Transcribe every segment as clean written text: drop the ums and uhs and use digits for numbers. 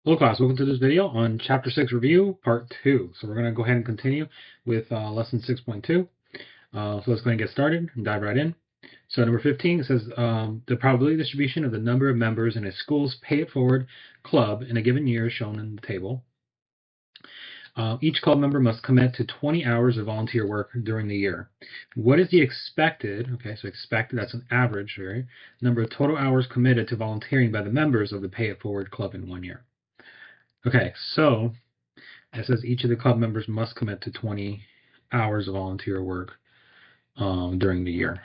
Hello class, welcome to this video on Chapter 6 Review, Part 2. So we're going to go ahead and continue with Lesson 6.2. So let's go ahead and get started and dive right in. So number 15 says the probability distribution of the number of members in a school's Pay It Forward club in a given year is shown in the table. Each club member must commit to 20 hours of volunteer work during the year. What is the expected, okay, so expected, that's an average, right, number of total hours committed to volunteering by the members of the Pay It Forward club in 1 year? Okay, so it says each of the club members must commit to 20 hours of volunteer work during the year.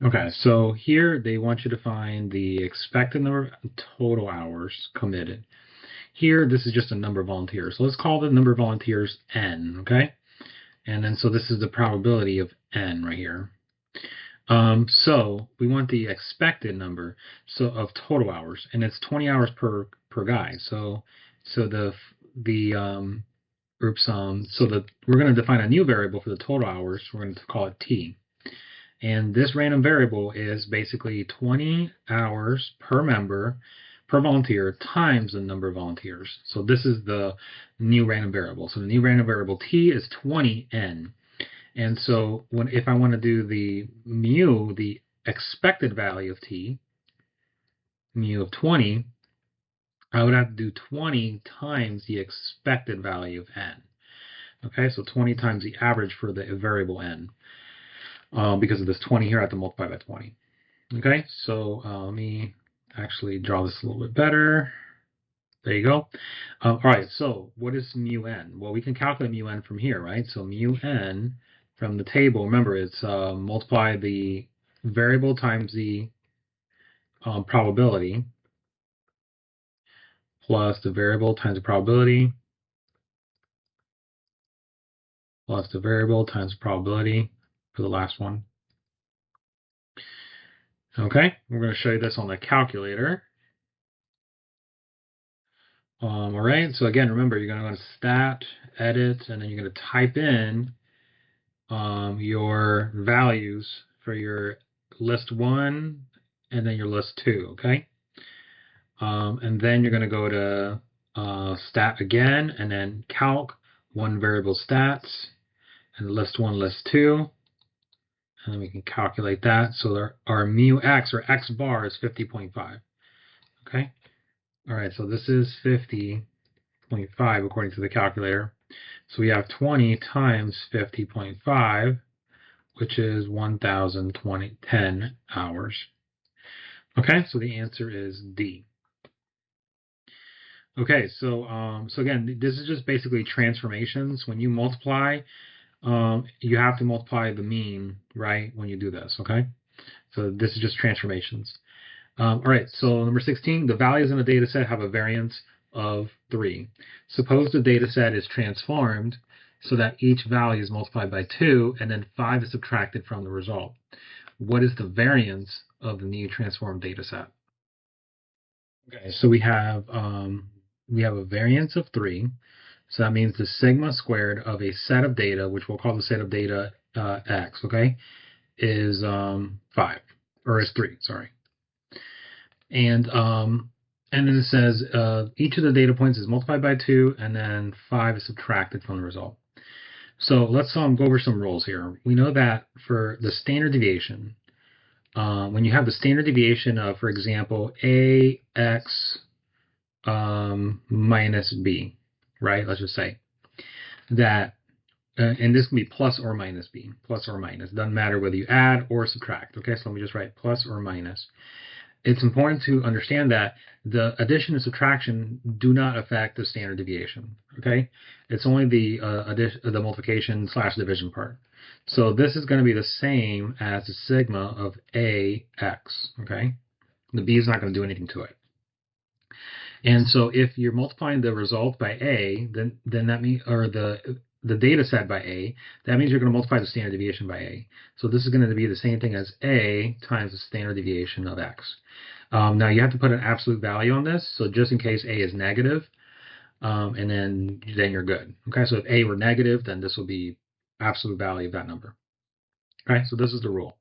Okay, so here they want you to find the expected number of total hours committed. Here, this is just a number of volunteers. So let's call the number of volunteers N, okay? And then so this is the probability of N right here. So we want the expected number of total hours, and it's 20 hours per guy. So we're going to define a new variable for the total hours. We're going to call it T. And this random variable is basically 20 hours per member per volunteer times the number of volunteers. So this is the new random variable. So the new random variable T is 20N. And so if I want to do the mu, the expected value of T, mu of 20, I would have to do 20 times the expected value of N. Okay, so 20 times the average for the variable N. Because of this 20 here, I have to multiply by 20. Okay, so let me actually draw this a little bit better. There you go. All right, so what is mu N? Well, we can calculate mu N from here, right? So mu N from the table, remember, it's multiply the variable times the probability plus the variable times the probability plus the variable times the probability for the last one. Okay, we're going to show you this on the calculator. All right, so again, remember, you're going to go to Stat, Edit, and then you're going to type in your values for your list 1 and then your list 2, okay? And then you're going to go to Stat again, and then Calc, one variable stats, and list 1, list 2, and then we can calculate that. So our mu x, or x bar, is 50.5, okay? All right, so this is 50.5 according to the calculator. So we have 20 times 50.5, which is 1,010 hours. Okay, so the answer is D. Okay, so again, this is just basically transformations. When you multiply, you have to multiply the mean, right, when you do this, okay? So this is just transformations. All right, so number 16, the values in the data set have a variance of 3. Suppose the data set is transformed so that each value is multiplied by 2 and then 5 is subtracted from the result. What is the variance of the new transformed data set? Okay, so we have a variance of 3. So that means the sigma squared of a set of data, which we'll call the set of data x, okay, is 5, or is 3, sorry. And then it says each of the data points is multiplied by 2, and then 5 is subtracted from the result. So let's go over some rules here. We know that for the standard deviation, when you have the standard deviation of, for example, AX minus B, right? Let's just say that, and this can be plus or minus B, plus or minus. Doesn't matter whether you add or subtract. Okay, so let me just write plus or minus. It's important to understand that the addition and subtraction do not affect the standard deviation. Okay, it's only the multiplication / division part. So this is going to be the same as the sigma of AX. Okay, the B is not going to do anything to it. And so if you're multiplying the result by A, then that means, or the data set by A, that means you're going to multiply the standard deviation by A. So this is going to be the same thing as A times the standard deviation of X. Now you have to put an absolute value on this, so just in case A is negative, and then you're good. Okay, so if A were negative, then this will be absolute value of that number. Okay, so this is the rule.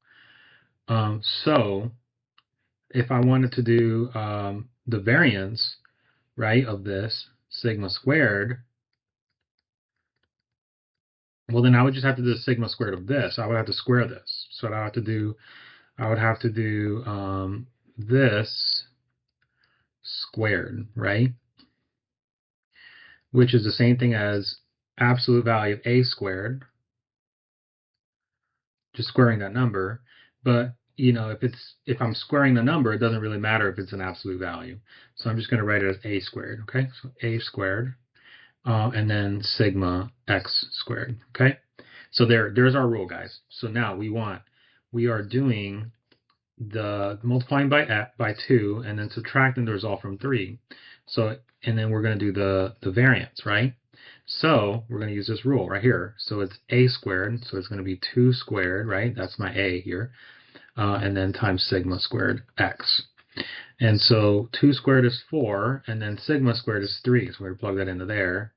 So if I wanted to do the variance, right, of this sigma squared, well, then I would just have to do the sigma squared of this. I would have to square this. So I would have to do this squared, right? Which is the same thing as absolute value of a squared, just squaring that number. But you know, if I'm squaring the number, it doesn't really matter if it's an absolute value. So I'm just going to write it as a squared, okay? So a squared, and then sigma x squared, okay? So there's our rule, guys. So now we are doing the multiplying by 2 and then subtracting the result from 3. So, and then we're going to do the variance, right? So we're going to use this rule right here. So it's a squared, so it's going to be 2 squared, right? That's my a here. And then times sigma squared x. And so 2 squared is 4, and then sigma squared is 3. So we're going to plug that into there.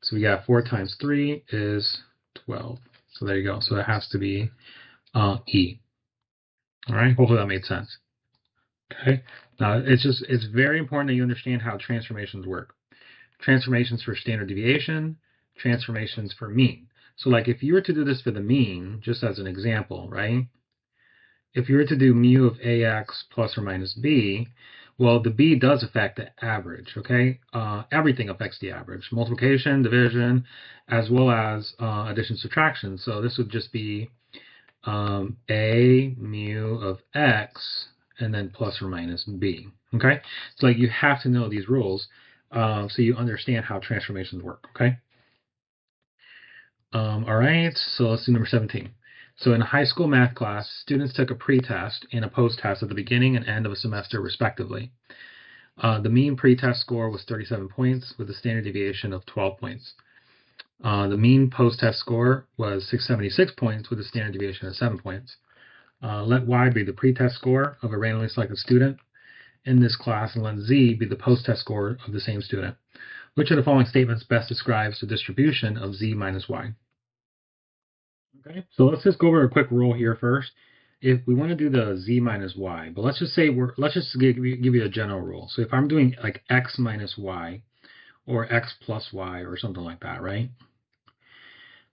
So we got 4 times 3 is 12. So there you go. So it has to be E. All right, hopefully that made sense. Okay, now it's very important that you understand how transformations work. Transformations for standard deviation, transformations for mean. So like if you were to do this for the mean, just as an example, right? If you were to do mu of ax plus or minus b, well, the b does affect the average, okay? Everything affects the average. Multiplication, division, as well as addition, subtraction. So this would just be a mu of x and then plus or minus b, okay? So like you have to know these rules so you understand how transformations work, okay? All right, so let's do number 17. So in a high school math class, students took a pre-test and a post-test at the beginning and end of a semester, respectively. The mean pre-test score was 37 points with a standard deviation of 12 points. The mean post-test score was 676 points with a standard deviation of 7 points. Let Y be the pre-test score of a randomly selected student in this class, and let Z be the post-test score of the same student. Which of the following statements best describes the distribution of Z minus Y? Okay, so let's just go over a quick rule here first. If we want to do the Z minus Y, but let's just say let's just give you a general rule. So if I'm doing like X minus Y or X plus Y or something like that, right?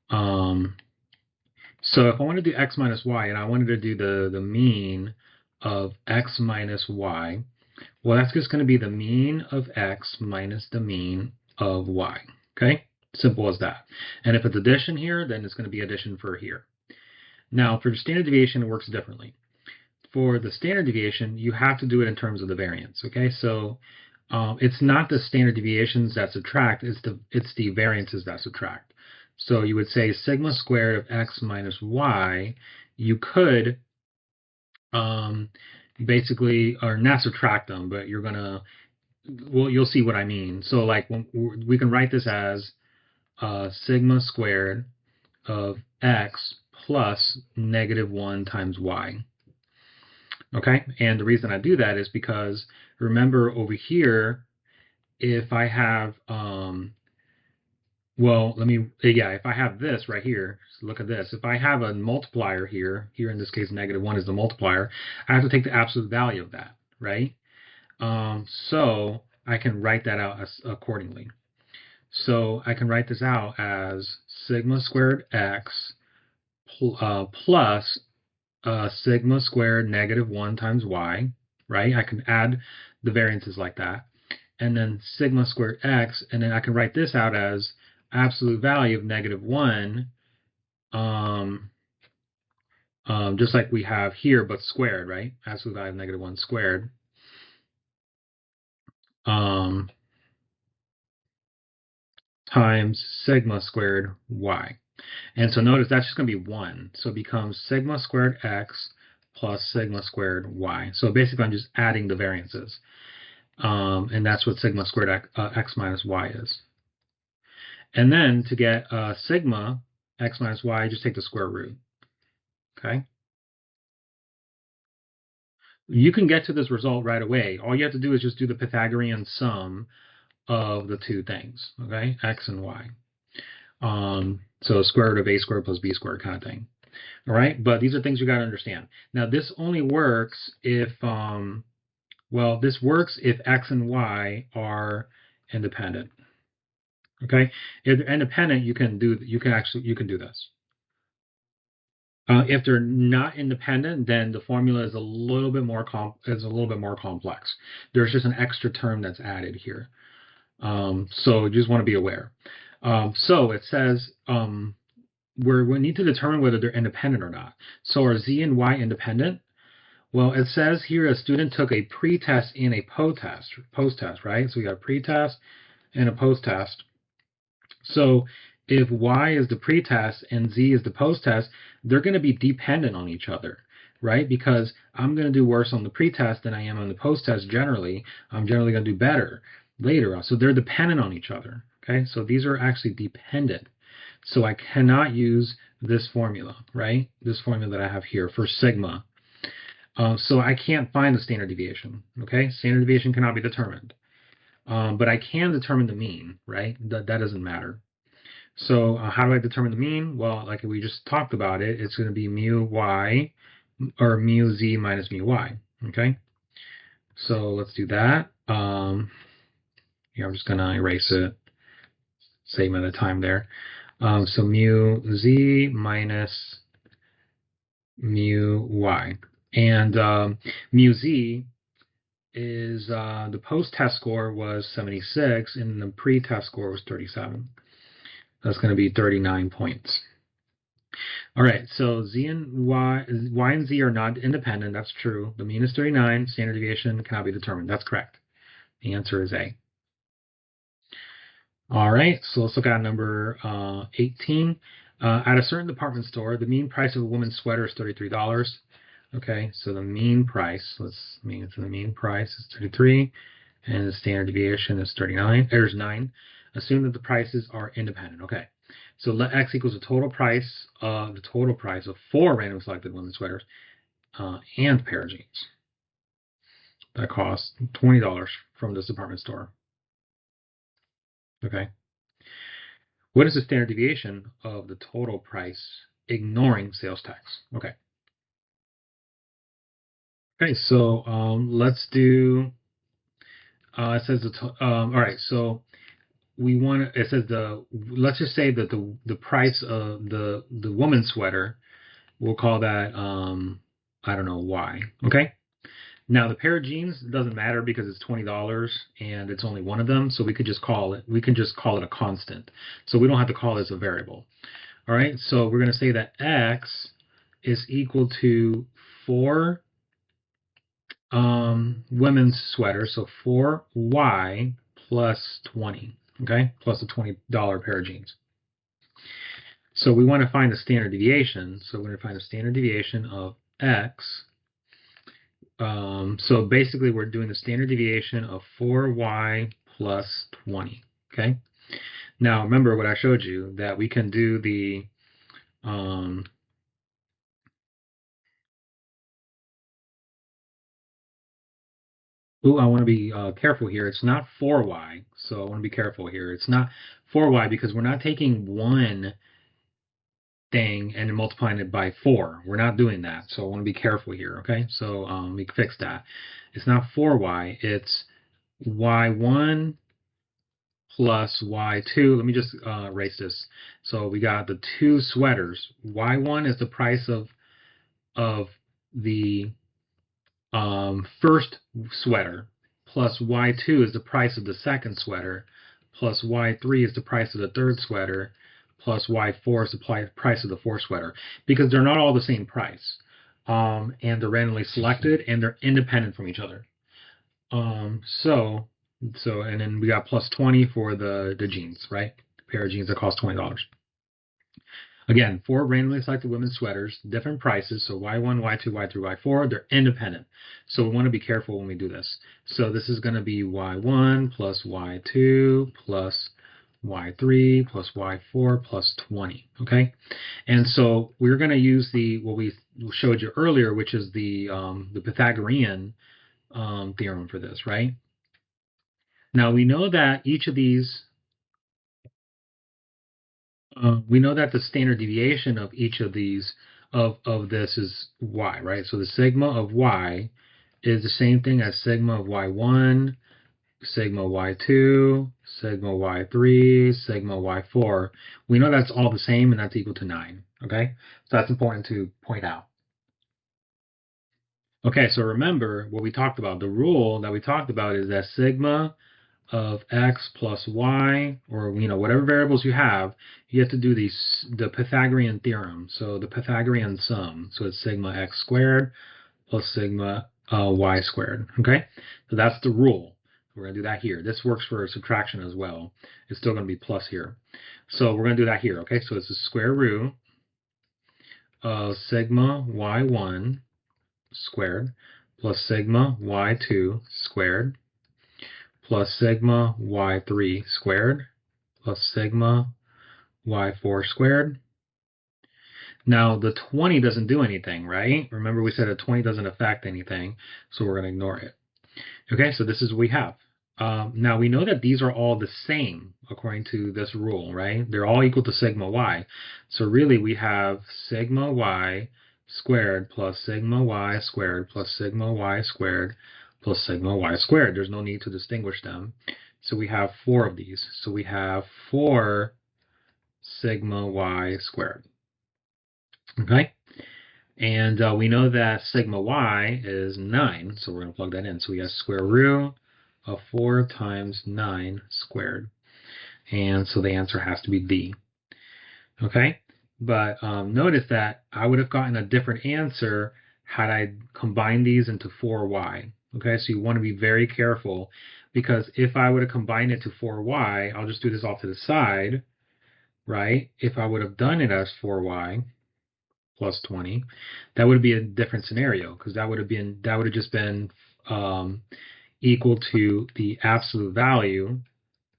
So if I want to do X minus Y and I wanted to do the mean of X minus Y, well, that's just going to be the mean of X minus the mean of Y, okay? Simple as that. And if it's addition here, then it's going to be addition for here. Now, for the standard deviation, it works differently. For the standard deviation, you have to do it in terms of the variance, okay? So it's not the standard deviations that subtract, it's the variances that subtract. So you would say sigma squared of X minus Y, you could basically, or not subtract them, but you're going to, well, you'll see what I mean. So like we can write this as sigma squared of x plus -1 times y. Okay, and the reason I do that is because remember over here, if I have, well, if I have this right here, so look at this. If I have a multiplier here in this case, -1 is the multiplier, I have to take the absolute value of that, right? So I can write that out accordingly. So I can write this out as sigma squared x plus sigma squared -1 times y, right? I can add the variances like that. And then sigma squared x, and then I can write this out as absolute value of -1, just like we have here, but squared, right? Absolute value of -1 squared. Times sigma squared y. And so notice that's just going to be 1. So it becomes sigma squared x plus sigma squared y. So basically I'm just adding the variances. And that's what sigma squared x minus y is. And then to get sigma x minus y, just take the square root. Okay? You can get to this result right away. All you have to do is just do the Pythagorean sum of the two things, okay? X and y. So square root of a squared plus b squared kind of thing. All right, but these are things you got to understand. Now, this only works if Well, this works if X and Y are independent. Okay, if they're independent, you can do this. If they're not independent, then the formula is a little bit more complex. There's just an extra term that's added here. So you just want to be aware. So it says we need to determine whether they're independent or not. So are Z and Y independent? Well, it says here a student took a pre-test and a post-test, right? So we got a pre-test and a post-test. So if Y is the pre-test and Z is the post-test, they're going to be dependent on each other, right? Because I'm going to do worse on the pre-test than I am on the post-test generally. I'm generally going to do better later on. So they're dependent on each other, okay? So these are actually dependent. So I cannot use this formula, right? This formula that I have here for sigma. So I can't find the standard deviation, okay? Standard deviation cannot be determined. But I can determine the mean, right? That doesn't matter. So how do I determine the mean? Well, like we just talked about it, it's going to be mu y or mu z minus mu y, okay? So let's do that. Here, I'm just going to erase it, save me the time there. So mu z minus mu y. And mu z is the post-test score was 76 and the pre-test score was 37. That's going to be 39 points. All right, so Z and Y and Z are not independent. That's true. The mean is 39. Standard deviation cannot be determined. That's correct. The answer is A. All right, so let's look at number 18. At a certain department store, the mean price of a woman's sweater is $33. Okay, so the mean price, the mean price is 33, and the standard deviation is 39. There's 9. Assume that the prices are independent. Okay, so let X equals the total price of 4 randomly selected women's sweaters and a pair of jeans that cost $20 from this department store. Okay. What is the standard deviation of the total price ignoring sales tax? Okay. Okay, so let's do. It says all right. So we want. It says let's just say that the price of the woman's sweater, we'll call that I don't know Y. Okay. Now the pair of jeans doesn't matter because it's $20 and it's only one of them, so we can just call it a constant. So we don't have to call this a variable. All right, so we're going to say that X is equal to 4 women's sweaters, so 4Y plus 20, okay, plus a $20 pair of jeans. So we want to find the standard deviation. So we're going to find the standard deviation of X. So basically, we're doing the standard deviation of 4Y plus 20, okay? Now, remember what I showed you, that we can do the, I want to be careful here. It's not 4Y, so I want to be careful here. It's not 4Y because we're not taking one thing and multiplying it by 4. We're not doing that, so I want to be careful here, okay? So we fix that. It's not 4Y, it's Y1 plus Y2. Let me just erase this. So we got the 2 sweaters. Y1 is the price of the first sweater, plus Y2 is the price of the second sweater, plus Y3 is the price of the third sweater, plus Y4 is the price of the fourth sweater, because they're not all the same price. And they're randomly selected and they're independent from each other. So and then we got plus 20 for the jeans, right? A pair of jeans that cost $20. Again, 4 randomly selected women's sweaters, different prices. So Y1, Y2, Y3, Y4, they're independent. So we want to be careful when we do this. So this is going to be Y1 plus Y2 plus Y3 plus Y4 plus 20. Okay, and so we're going to use what we showed you earlier, which is the Pythagorean theorem for this, right? Now we know that each of these, we know that the standard deviation of each of these of this is Y, right? So the sigma of Y is the same thing as sigma of y1, sigma y2, sigma y3, sigma y4. We know that's all the same and that's equal to 9, okay? So that's important to point out. Okay, so remember what we talked about. The rule that we talked about is that sigma of x plus y, or whatever variables you have to do the Pythagorean theorem. So the Pythagorean sum. So it's sigma x squared plus sigma y squared. Okay, so that's the rule. We're going to do that here. This works for subtraction as well. It's still going to be plus here. So we're going to do that here. Okay, so it's the square root of sigma y1 squared plus sigma y2 squared plus sigma y3 squared plus sigma y4 squared. Now the 20 doesn't do anything, right? Remember we said a 20 doesn't affect anything, so we're going to ignore it. Okay, so this is what we have. Now we know that these are all the same according to this rule, right? They're all equal to sigma y. So really we have sigma y squared plus sigma y squared plus sigma y squared plus sigma y squared. There's no need to distinguish them. So we have 4 of these. So we have 4 sigma y squared. Okay? And we know that sigma y is 9, so we're going to plug that in. So we have square root of 4 times 9 squared. And so the answer has to be D. Okay? But notice that I would have gotten a different answer had I combined these into 4y. Okay, so you want to be very careful, because if I would have combined it to 4y, I'll just do this off to the side, right? If I would have done it as 4y plus 20, that would be a different scenario, because that would have just been equal to the absolute value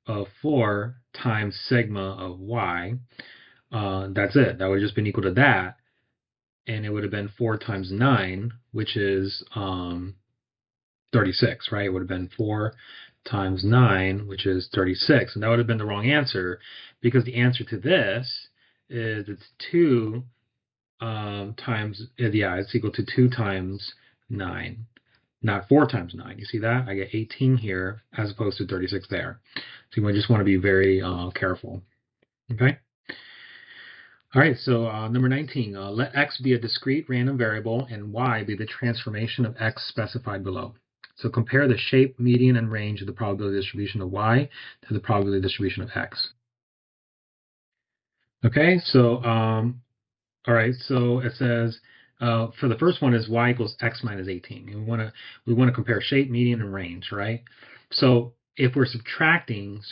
of 4 times sigma of y. That's it. That would have just been equal to that, and it would have been 4 times 9, which is 36, right? It would have been 4 times 9, which is 36, and that would have been the wrong answer, because the answer to this is it's 2 times, it's equal to 2 times 9, not 4 times 9. You see that? I get 18 here as opposed to 36 there. So you just want to be very careful. Okay? All right, so number 19, let x be a discrete random variable and y be the transformation of x specified below. So compare the shape, median, and range of the probability distribution of y to the probability distribution of x. Okay, so all right, so it says for the first one is y equals x minus 18. And we want to compare shape, median, and range, right? So if we're subtracting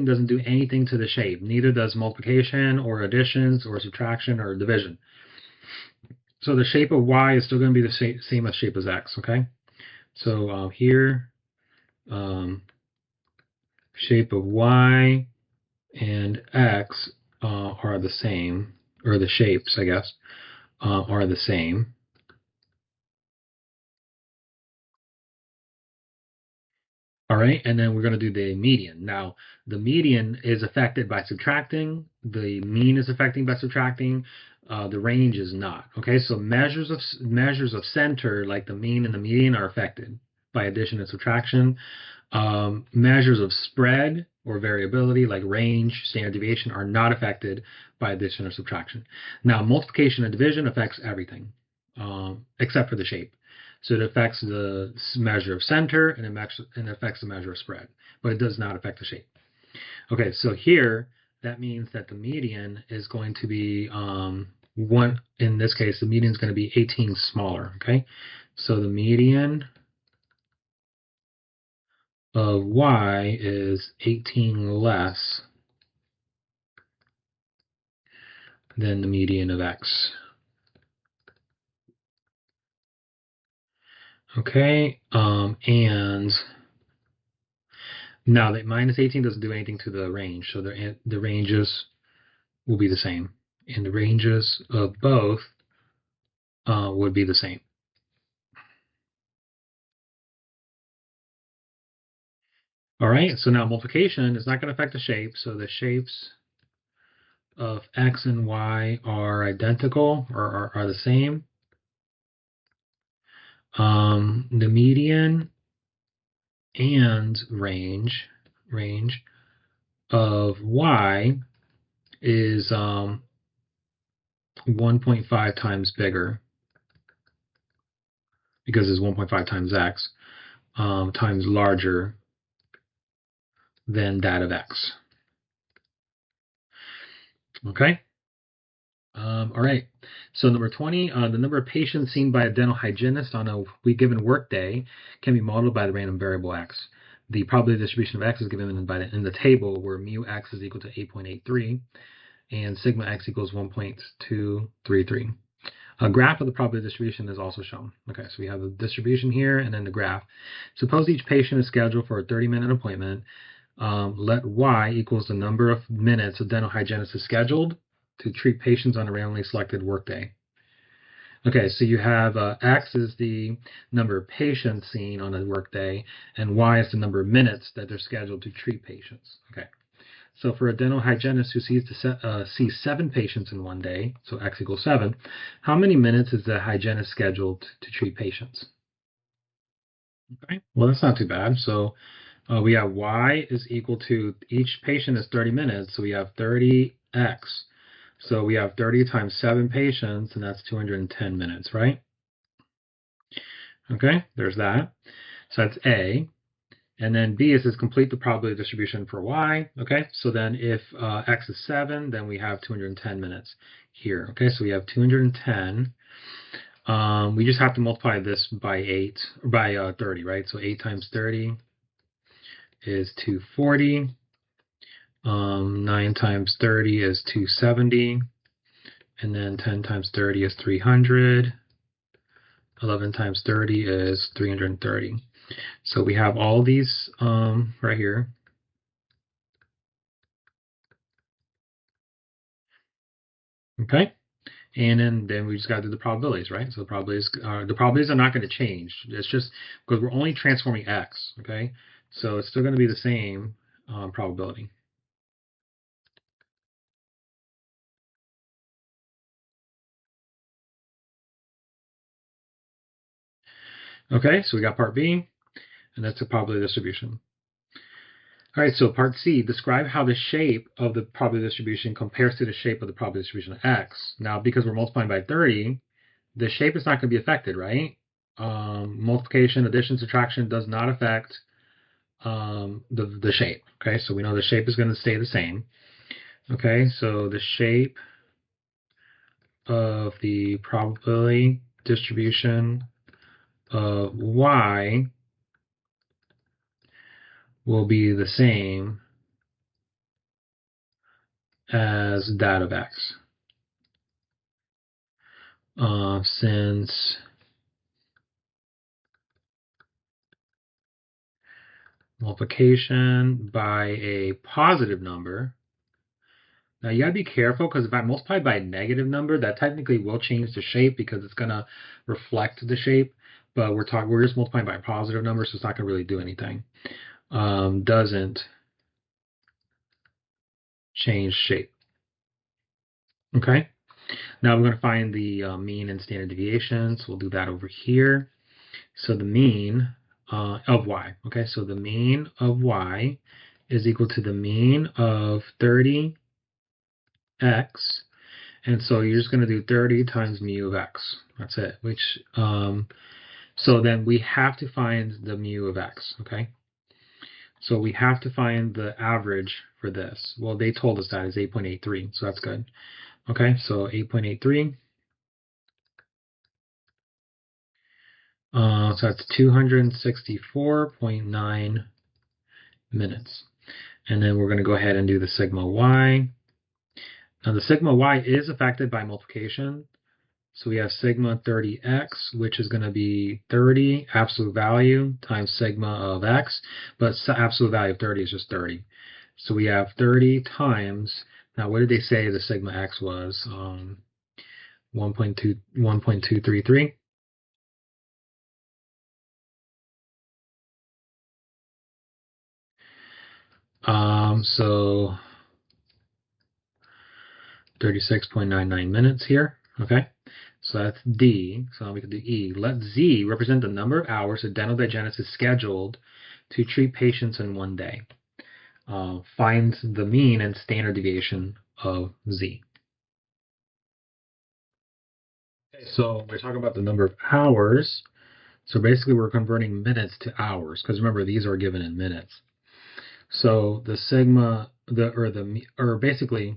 doesn't do anything to the shape. Neither does multiplication or additions or subtraction or division. So the shape of y is still going to be the same as shape as x, okay? So here, shape of y and x are the same, or the shapes, I guess, are the same. All right, and then we're going to do the median. Now, the median is affected by subtracting. The mean is affected by subtracting. The range is not. Okay, so measures of center, like the mean and the median, are affected by addition and subtraction. Measures of spread or variability, like range, standard deviation, are not affected by addition or subtraction. Now, multiplication and division affects everything, except for the shape. So it affects the measure of center and it affects the measure of spread, but it does not affect the shape. Okay, so here that means that the median is going to be in this case, the median is going to be 18 smaller. Okay, so the median of y is 18 less than the median of x. Okay, and now that minus 18 doesn't do anything to the range, so the ranges will be the same, and the ranges of both would be the same. All right, so now multiplication is not going to affect the shape, so the shapes of x and y are identical, or are the same. The median and range of y is 1.5 times bigger because it's 1.5 times x times larger than that of x. Okay. All right. So number 20, the number of patients seen by a dental hygienist on a given workday can be modeled by the random variable x. The probability distribution of x is given in the table where mu x is equal to 8.83 and sigma x equals 1.233. A graph of the probability distribution is also shown. Okay, so we have the distribution here and then the graph. Suppose each patient is scheduled for a 30-minute appointment. Let y equals the number of minutes a dental hygienist is scheduled to treat patients on a randomly selected workday. Okay, so you have x is the number of patients seen on a workday, and y is the number of minutes that they're scheduled to treat patients. Okay, so for a dental hygienist who sees 7 patients in one day, so x equals 7, how many minutes is the hygienist scheduled to treat patients? Okay, well, that's not too bad. So we have y is equal to, each patient is 30 minutes, so we have 30x. So we have 30 times 7 patients, and that's 210 minutes, right? Okay, there's that. So that's A. And then B is complete the probability distribution for y. Okay, so then if x is 7, then we have 210 minutes here. Okay, so we have 210. We just have to multiply this by 30, right? So 8 times 30 is 240. 9 times 30 is 270. And then 10 times 30 is 300. 11 times 30 is 330. So we have all these right here. Okay. And then we just got to do the probabilities, right? So the probabilities are not going to change. It's just because we're only transforming x, okay? So it's still going to be the same probability. Okay, so we got part B, and that's the probability distribution. All right, so part C, describe how the shape of the probability distribution compares to the shape of the probability distribution of x. Now, because we're multiplying by 30, the shape is not going to be affected, right? Multiplication, addition, subtraction does not affect the shape. Okay, so we know the shape is going to stay the same. Okay, so the shape of the probability distribution of y will be the same as that of x. Since multiplication by a positive number. Now you gotta be careful because if I multiply by a negative number, that technically will change the shape because it's gonna reflect the shape. But we're just multiplying by a positive number, so it's not gonna really do anything. Doesn't change shape. Okay. Now we're gonna find the mean and standard deviation. So we'll do that over here. So the mean of y. Okay. So the mean of y is equal to the mean of 30x, and so you're just going to do 30 times mu of x. That's it. So then we have to find the mu of x. Okay. So we have to find the average for this. Well, they told us that is 8.83, so that's good. Okay, so 8.83. So that's 264.9 minutes. And then we're going to go ahead and do the sigma y. Now the sigma y is affected by multiplication. So we have sigma 30x, which is going to be 30 absolute value times sigma of x, but absolute value of 30 is just 30. So we have 30 times, now what did they say the sigma x was? 1.233. So 36.99 minutes here. Okay. So that's D. So now we can do E. Let Z represent the number of hours a dental hygienist is scheduled to treat patients in one day. Find the mean and standard deviation of Z. Okay, so we're talking about the number of hours. So basically we're converting minutes to hours, because remember, these are given in minutes. So the sigma, basically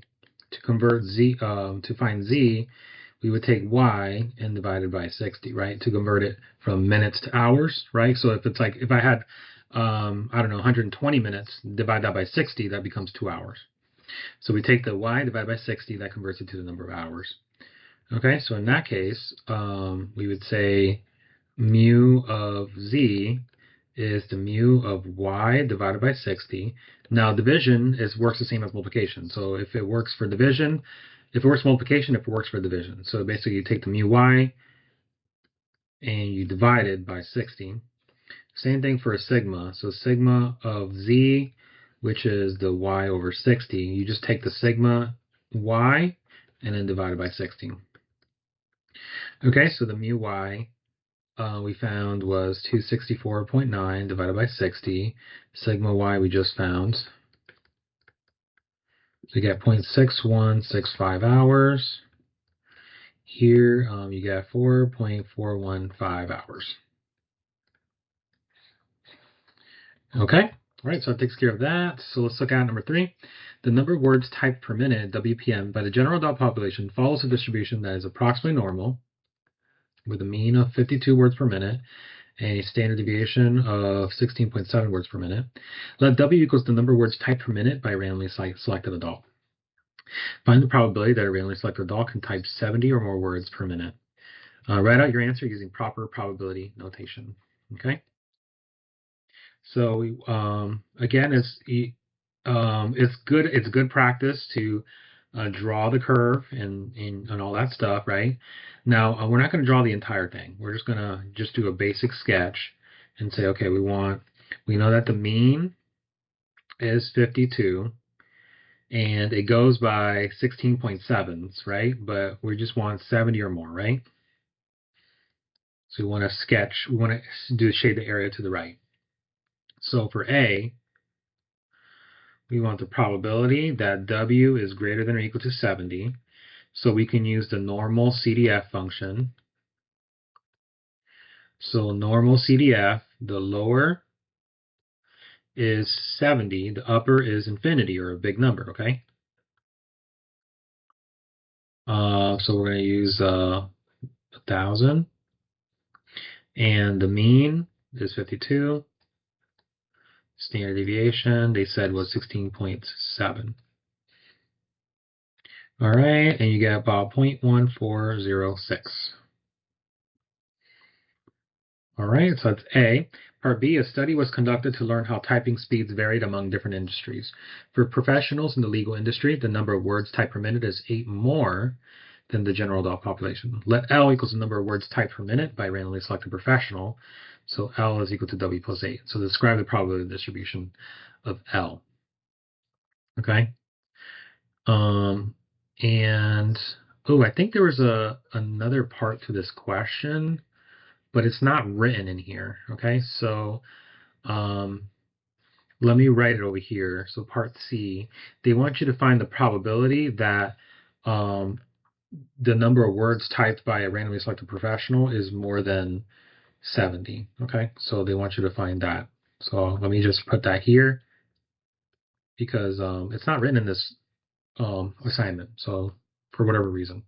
to convert Z, to find Z, we would take Y and divide it by 60, right? To convert it from minutes to hours, right? So if it's like, if I had, I don't know, 120 minutes, divide that by 60, that becomes 2 hours. So we take the Y divided by 60, that converts it to the number of hours. Okay, so in that case, we would say mu of Z is the mu of Y divided by 60. Now division works the same as multiplication. So if it works for division, if it works for multiplication, if it works for division. So basically you take the mu Y and you divide it by 60. Same thing for a sigma. So sigma of Z, which is the Y over 60, you just take the sigma Y and then divide it by 60. Okay, so the mu Y we found was 264.9 divided by 60. Sigma Y we just found. So you get 0.6165 hours. Here you get 4.415 hours. Okay, all right, so that takes care of that. So let's look at number 3. The number of words typed per minute, WPM, by the general adult population follows a distribution that is approximately normal, with a mean of 52 words per minute, a standard deviation of 16.7 words per minute. Let W equals the number of words typed per minute by a randomly selected adult. Find the probability that a randomly selected adult can type 70 or more words per minute. Write out your answer using proper probability notation. Okay. So again, it's good practice to draw the curve and all that stuff, right? Now we're not going to draw the entire thing. We're just going to do a basic sketch and say, okay, we know that the mean is 52 and it goes by 16.7s, right? But we just want 70 or more, right? So we want to shade the area to the right. So for A, we want the probability that W is greater than or equal to 70. So we can use the normal CDF function. So normal CDF, the lower is 70, the upper is infinity, or a big number, okay? So we're going to use 1,000. And the mean is 52. Standard deviation, they said, was 16.7. All right, and you get about 0.1406. All right, so that's A. Part B, a study was conducted to learn how typing speeds varied among different industries. For professionals in the legal industry, the number of words typed per minute is 8 more than the general adult population. Let L equals the number of words typed per minute by randomly selected professional. So L is equal to W plus 8. So describe the probability distribution of L. Okay. And I think there was another part to this question, but it's not written in here. Okay, so let me write it over here. So part C, they want you to find the probability that the number of words typed by a randomly selected professional is more than 70. Okay, so they want you to find that. So let me just put that here because it's not written in this assignment. So for whatever reason.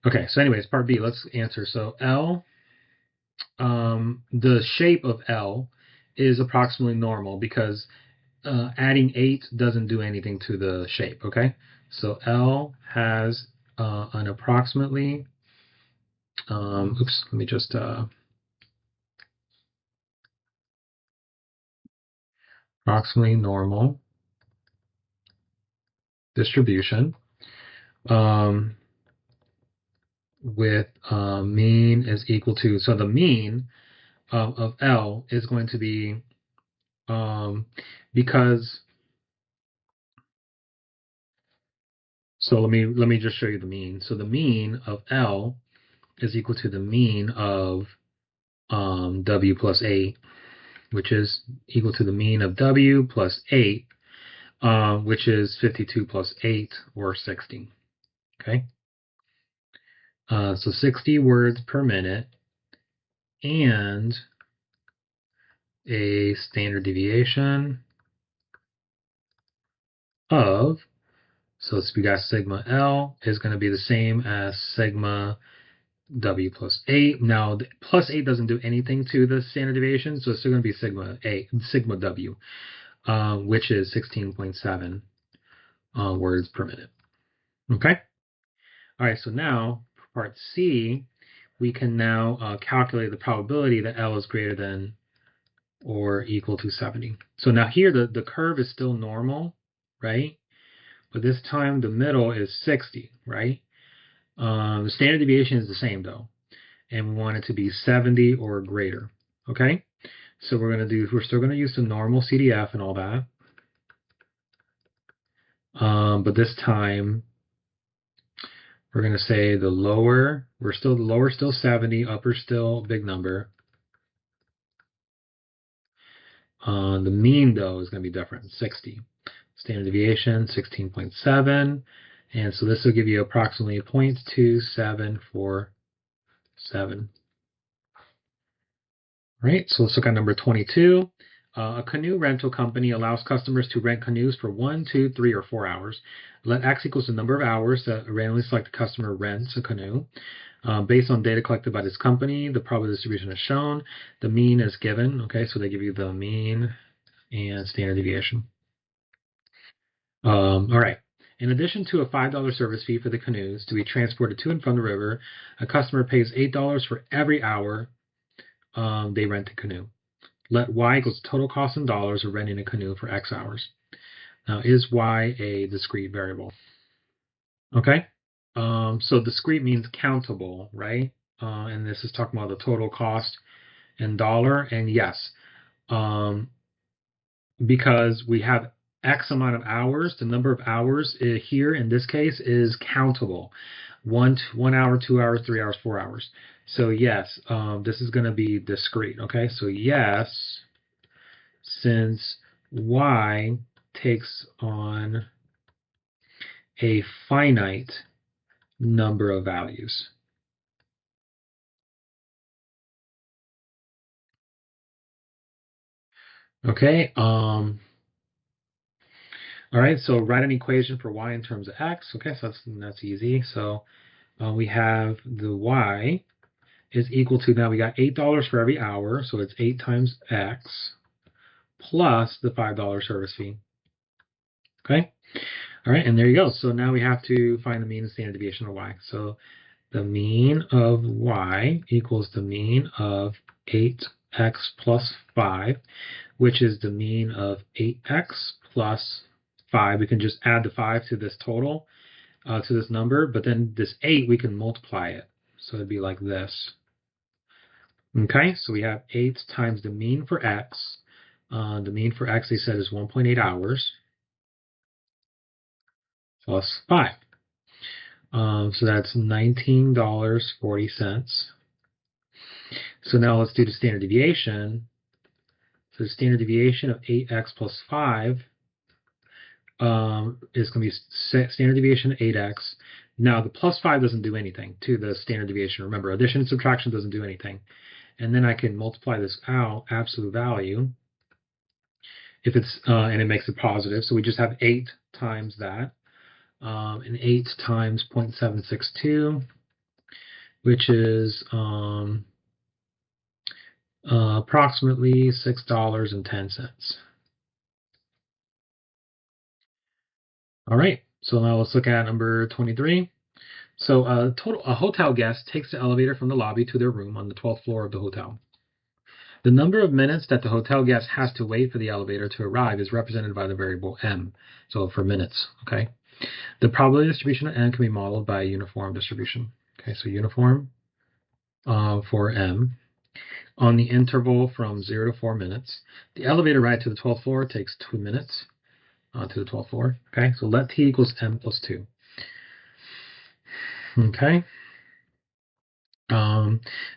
Okay, so anyways, part B, let's answer. So L, the shape of L is approximately normal because adding 8 doesn't do anything to the shape, okay? So L has an approximately, let me just, approximately normal distribution with mean is equal to, so the mean of L is going to be, because So let me just show you the mean. So the mean of L is equal to the mean of W plus 8, which is equal to the mean of W plus 8, which is 52 plus 8, or 60. Okay? So 60 words per minute, and a standard deviation of, so we got sigma L is going to be the same as sigma W plus 8. Now, plus 8 doesn't do anything to the standard deviation, so it's still going to be sigma W, which is 16.7 words per minute. Okay? All right, so now, for part C, we can now calculate the probability that L is greater than or equal to 70. So now here, the curve is still normal, right? But this time the middle is 60, right? The standard deviation is the same though, and we want it to be 70 or greater, okay? So we're still going to use the normal CDF and all that. But this time we're going to say the lower still 70, upper still big number. The mean though is going to be different, 60. Standard deviation 16.7, and so this will give you approximately 0.2747. Right, so let's look at number 22. A canoe rental company allows customers to rent canoes for 1, 2, 3, or 4 hours. Let X equals the number of hours that a randomly selected customer rents a canoe. Based on data collected by this company, the probability distribution is shown. The mean is given. Okay, so they give you the mean and standard deviation. All right. In addition to a $5 service fee for the canoes to be transported to and from the river, a customer pays $8 for every hour they rent a canoe. Let Y equals total cost in dollars of renting a canoe for X hours. Now, is Y a discrete variable? Okay. So discrete means countable, right? And this is talking about the total cost in dollar. And yes, because we have X amount of hours, the number of hours here in this case is countable. 1 hour, 2 hours, 3 hours, 4 hours. So yes, this is going to be discrete. Okay, so yes, since Y takes on a finite number of values. Okay, all right, so write an equation for Y in terms of X. Okay, so that's easy. So we have the Y is equal to, now we got $8 for every hour, so it's 8 times X plus the $5 service fee. Okay, all right, and there you go. So now we have to find the mean and standard deviation of Y. So the mean of Y equals the mean of 8X plus 5, which is the mean of 8X plus 5. We can just add the 5 to this total, to this number, but then this 8, we can multiply it. So it'd be like this. Okay, so we have 8 times the mean for X. The mean for X, they said, is 1.8 hours plus 5. So that's $19.40. So now let's do the standard deviation. So the standard deviation of 8x plus 5 is going to be standard deviation of 8x. Now the plus 5 doesn't do anything to the standard deviation. Remember, addition and subtraction doesn't do anything. And then I can multiply this out, absolute value, if it's and it makes it positive. So we just have 8 times that, and 8 times 0.762, which is approximately $6.10. All right, so now let's look at number 23. So a hotel guest takes the elevator from the lobby to their room on the 12th floor of the hotel. The number of minutes that the hotel guest has to wait for the elevator to arrive is represented by the variable m, so for minutes, okay? The probability distribution of n can be modeled by a uniform distribution. Okay, so uniform for m on the interval from 0 to 4 minutes. The elevator ride to the 12th floor takes 2 minutes to the 12th floor. Okay, so let t equals m plus 2. Okay.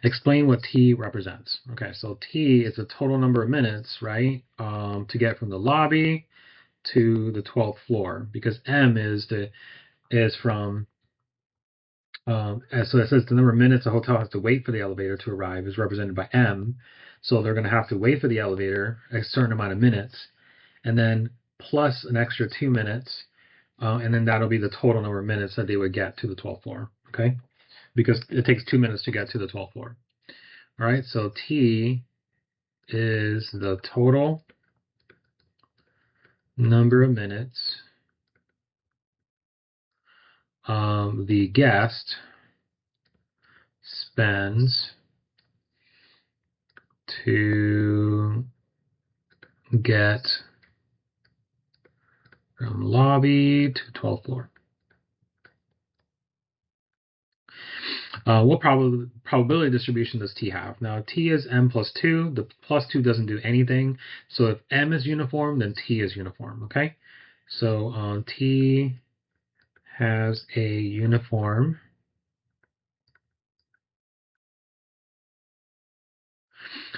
Explain what T represents. Okay, so T is the total number of minutes, right, to get from the lobby to the 12th floor, because M is from so it says the number of minutes a hotel has to wait for the elevator to arrive is represented by M. So they're going to have to wait for the elevator a certain amount of minutes, and then plus an extra 2 minutes, and then that'll be the total number of minutes that they would get to the 12th floor. Okay, because it takes 2 minutes to get to the 12th floor. All right, so T is the total number of minutes the guest spends to get from lobby to 12th floor. What probability distribution does T have? Now, T is M plus 2. The plus 2 doesn't do anything. So if M is uniform, then T is uniform, okay? So T has a uniform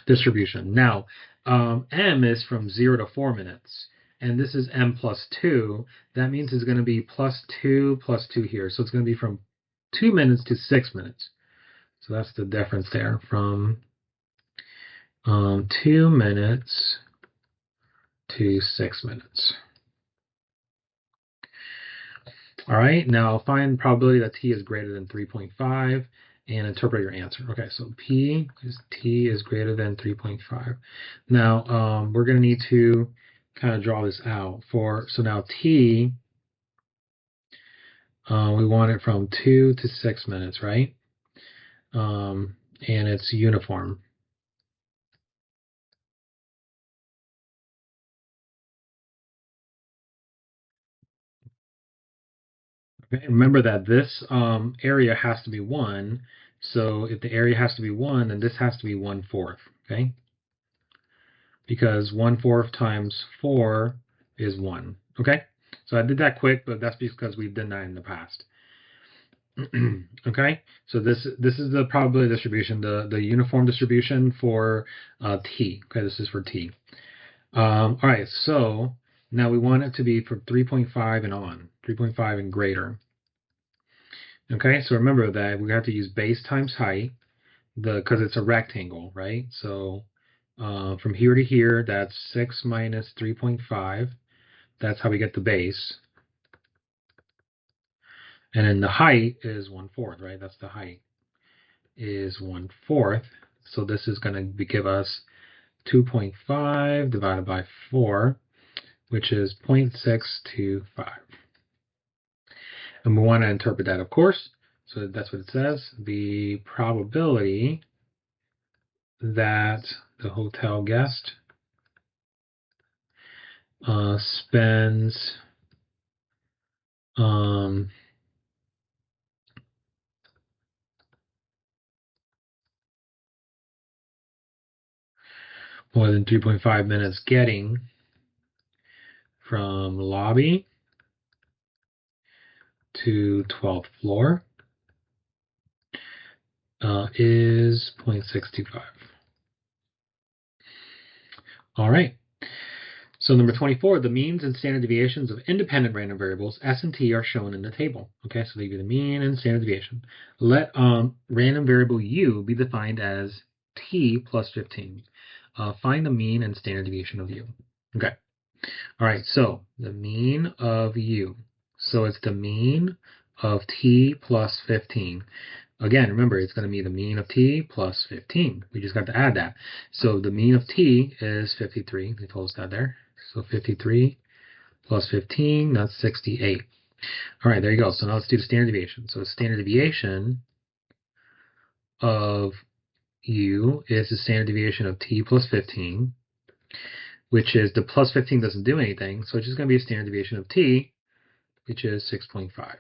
distribution. Now, M is from 0 to 4 minutes, and this is M plus 2. That means it's going to be plus 2 here. So it's going to be from 2 minutes to 6 minutes. So that's the difference there, from 2 minutes to 6 minutes. All right, now find probability that T is greater than 3.5 and interpret your answer. Okay, so T is greater than 3.5. Now, we're going to need to kind of draw this out. So now T, we want it from 2 to 6 minutes, right? And it's uniform. Okay, remember that this area has to be 1. So if the area has to be 1, then this has to be 1/4, okay? Because 1/4 times 4 is 1, okay? So I did that quick, but that's because we've done that in the past. Okay, so this is the probability distribution, the uniform distribution for T. Okay, this is for T. All right, so now we want it to be from 3.5 and on, 3.5 and greater. Okay, so remember that we have to use base times height, because it's a rectangle, right? So from here to here, that's 6 minus 3.5. That's how we get the base. And then the height is 1/4, right? That's the height, is 1/4. So this is going to give us 2.5 divided by 4, which is 0.625. And we want to interpret that, of course. So that's what it says. The probability that the hotel guest spends more than 3.5 minutes getting from lobby to 12th floor is 0.625. All right. So number 24, the means and standard deviations of independent random variables S and T are shown in the table. Okay, so they give you the mean and standard deviation. Let random variable U be defined as T plus 15. Find the mean and standard deviation of U. Okay. All right, so the mean of U. So it's the mean of T plus 15. Again, remember, it's going to be the mean of T plus 15. We just got to add that. So the mean of T is 53. They told us that there. So 53 plus 15, that's 68. All right, there you go. So now let's do the standard deviation. So the standard deviation of U is the standard deviation of T plus 15, which is the plus 15 doesn't do anything. So it's just going to be a standard deviation of T, which is 6.5.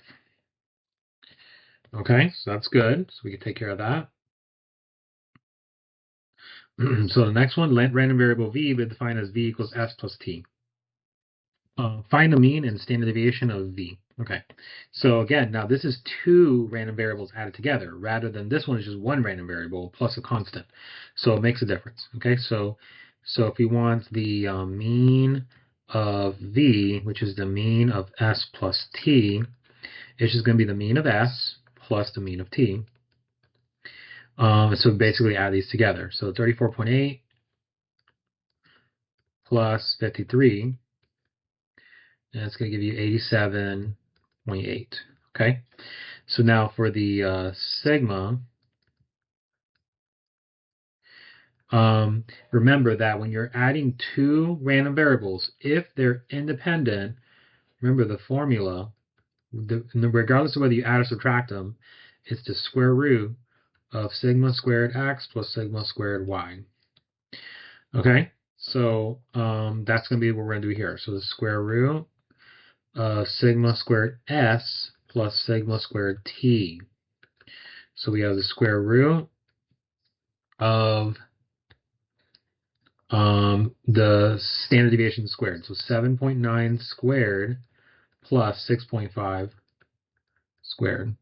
Okay, so that's good. So we can take care of that. So the next one, let random variable V be defined as V equals S plus T. Find the mean and standard deviation of V. Okay, so again, now this is two random variables added together, rather than this one is just one random variable plus a constant. So it makes a difference. Okay, so if we want the mean of V, which is the mean of S plus T, it's just going to be the mean of S plus the mean of T. So basically add these together. So 34.8 plus 53. And it's going to give you 87.8. Okay, so now for the sigma, remember that when you're adding two random variables, if they're independent, remember the formula, regardless of whether you add or subtract them, it's the square root of sigma squared x plus sigma squared y. Okay, so that's going to be what we're going to do here. So the square root sigma squared s plus sigma squared t. So we have the square root of the standard deviation squared. So 7.9 squared plus 6.5 squared.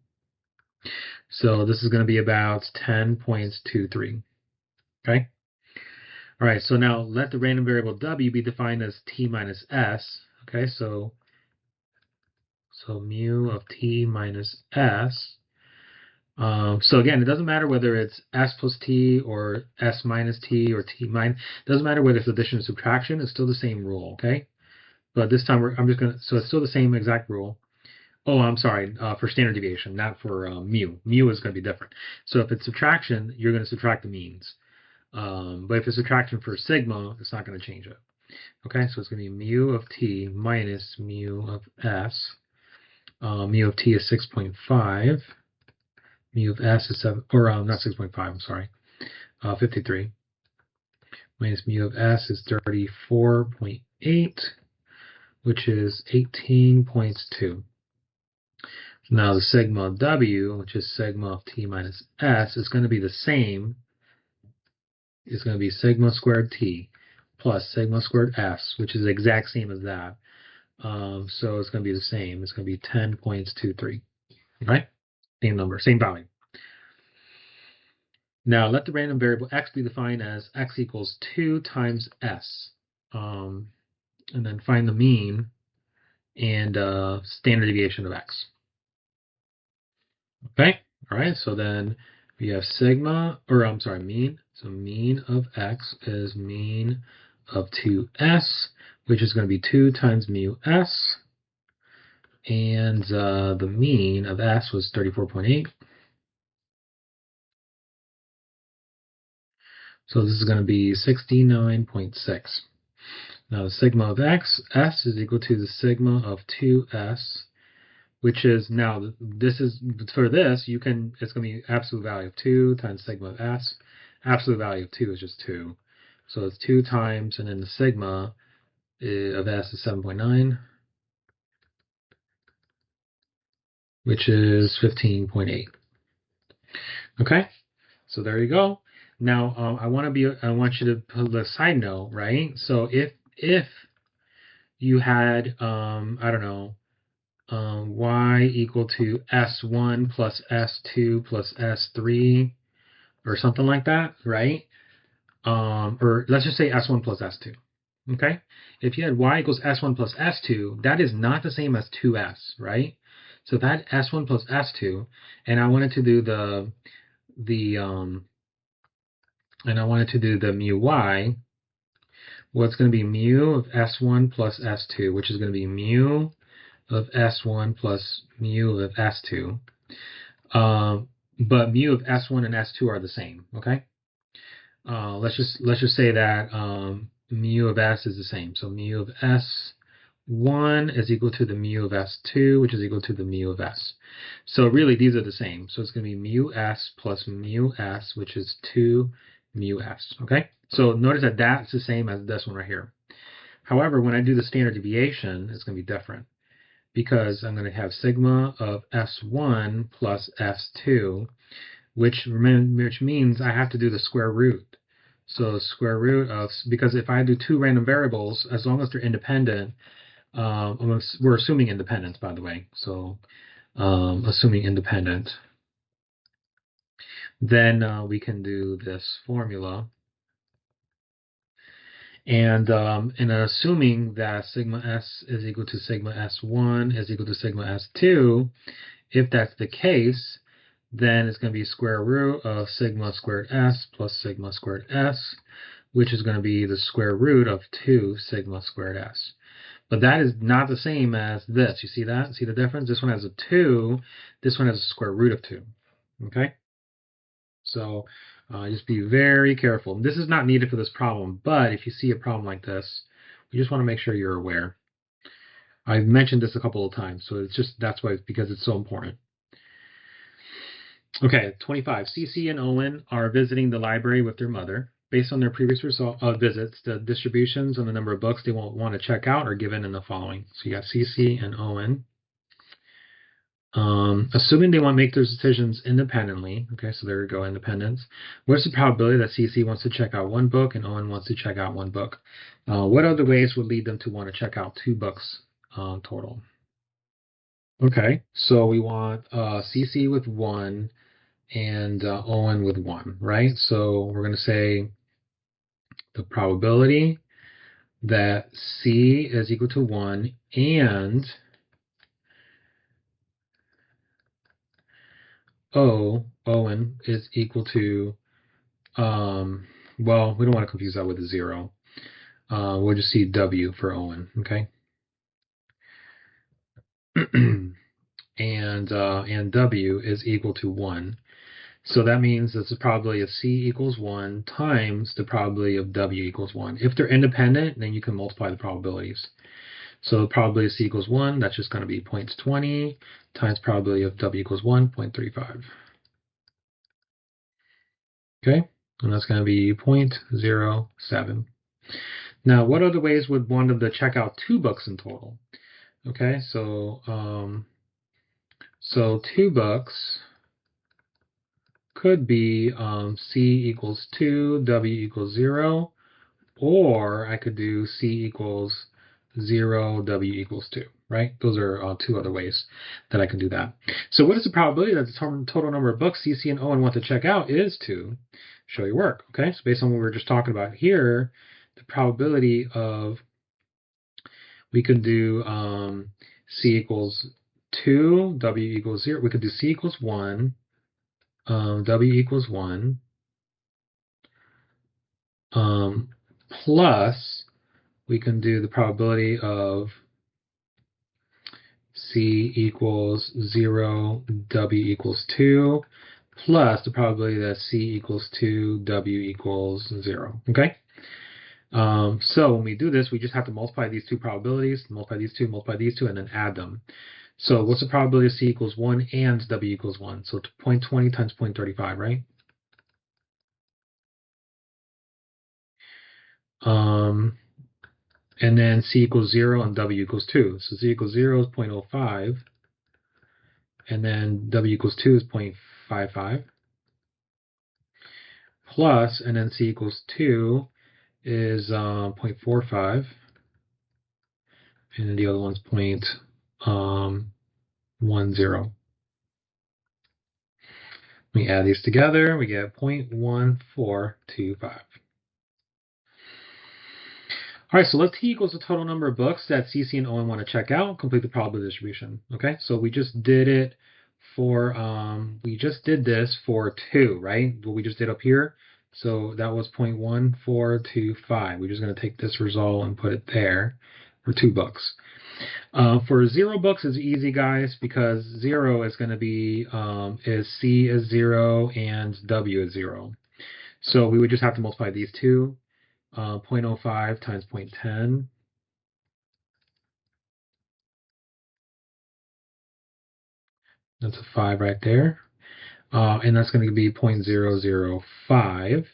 So this is going to be about 10.23. Okay. All right. So now let the random variable w be defined as t minus s. Okay. So mu of t minus s. So again, it doesn't matter whether it's s plus t or s minus t or t minus. It doesn't matter whether it's addition or subtraction. It's still the same rule, okay? But this time I'm just gonna. So it's still the same exact rule. Oh, I'm sorry. For standard deviation, not for mu. Mu is going to be different. So if it's subtraction, you're going to subtract the means. But if it's subtraction for sigma, it's not going to change it. Okay, so it's going to be mu of t minus mu of s. Mu of t is 6.5. Mu of s is 7, or not 6.5, I'm sorry, 53. Minus mu of s is 34.8, which is 18.2. Now the sigma of w, which is sigma of t minus s, is going to be the same. It's going to be sigma squared t plus sigma squared s, which is the exact same as that. So it's going to be the same. It's going to be 10.23. Right? Same number, same value. Now let the random variable x be defined as x equals 2 times s. And then find the mean and standard deviation of x. Okay, all right, so then we have sigma, or I'm sorry, mean. So mean of x is mean of 2s, which is going to be 2 times mu s. And the mean of s was 34.8. So this is going to be 69.6. Now the sigma of x, s is equal to the sigma of 2s, which is now, this is, for this, you can, it's going to be absolute value of 2 times sigma of s. Absolute value of 2 is just 2. So it's 2 times, and then the sigma of s is 7.9, which is 15.8. Okay, so there you go. Now I want you to put a side note, right? So if you had I don't know, y equal to s1 plus s2 plus s3 or something like that, right? Or let's just say s1 plus s2. Okay, if you had y equals s1 plus s2, that is not the same as 2s, right? So that s1 plus s2, and I wanted to do the mu y. What's going to be mu of s1 plus s2, which is going to be mu of s1 plus mu of s2. But mu of s1 and s2 are the same. Okay. Let's just say that mu of s is the same. So mu of s1 is equal to the mu of s2, which is equal to the mu of s. So really, these are the same. So it's going to be mu s plus mu s, which is 2 mu s. Okay. So notice that that's the same as this one right here. However, when I do the standard deviation, it's going to be different, because I'm going to have sigma of s1 plus s2, which means I have to do the square root. So square root of, because if I do two random variables, as long as they're independent, we're assuming independence, by the way. So assuming independent, then we can do this formula. And assuming that sigma s is equal to sigma s1 is equal to sigma s2, if that's the case, then it's going to be square root of sigma squared s plus sigma squared s, which is going to be the square root of 2 sigma squared s. But that is not the same as this. You see that? See the difference? This one has a 2. This one has a square root of 2. Okay? So just be very careful. This is not needed for this problem, but if you see a problem like this, you just want to make sure you're aware. I've mentioned this a couple of times, so it's just that's why, because it's so important. Okay, 25. Cece and Owen are visiting the library with their mother. Based on their previous visits, the distributions on the number of books they won't want to check out are given in the following. So you got Cece and Owen. Assuming they want to make those decisions independently, okay, so there we go, independence. What's the probability that Cece wants to check out 1 book and Owen wants to check out 1 book? What other ways would lead them to want to check out 2 books total? Okay, so we want Cece with 1 and Owen with 1, right? So we're going to say the probability that C is equal to 1 and Owen is equal to, well, we don't want to confuse that with a 0. We'll just see W for Owen, okay? and W is equal to 1. So that means that the probability of C equals 1 times the probability of W equals 1. If they're independent, then you can multiply the probabilities. So the probability of C equals 1, that's just going to be 0.20 times probability of W equals 1, 0.35. Okay, and that's going to be 0.07. Now, what other ways would want them to check out 2 books in total? Okay, so 2 books could be C equals 2, W equals 0, or I could do C equals 0, W equals 2, right? Those are 2 other ways that I can do that. So what is the probability that the total number of books Cece and Owen want to check out is to show your work, okay? So based on what we were just talking about here, the probability of, we could do C equals 2, W equals 0. We could do C equals 1, W equals 1, plus we can do the probability of C equals 0, W equals 2, plus the probability that C equals 2, W equals 0, okay? So when we do this, we just have to multiply these 2 probabilities, multiply these 2, and then add them. So what's the probability of C equals 1 and W equals 1? So 0.20 times 0.35, right? And then C equals 0 and W equals 2. So C equals 0 is 0.05, and then W equals 2 is 0.55, plus, and then C equals 2 is 0.45, and then the other one's 0.10. We add these together, we get 0.1425. All right, so let T equals the total number of books that Cece and Owen want to check out, complete the probability distribution. Okay, so we just did it for, we just did this for 2, right? What we just did up here. So that was 0.1425. We're just going to take this result and put it there for 2 books. For 0 books is easy, guys, because 0 is going to be, is C is 0 and W is 0. So we would just have to multiply these 2. 0.05 times 0.10. That's a 5 right there. And that's going to be 0.005.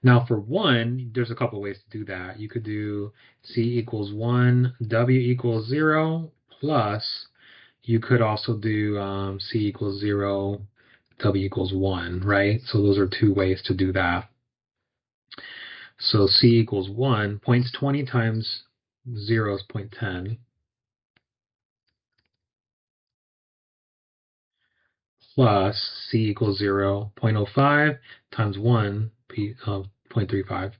Now for 1, there's a couple ways to do that. You could do C equals 1, W equals 0, plus you could also do C equals 0, W equals 1, right? So those are 2 ways to do that. So C equals 1, 0.20 times 0 is 0.10 plus C equals 0, 0.05 times 1, P, 0.35.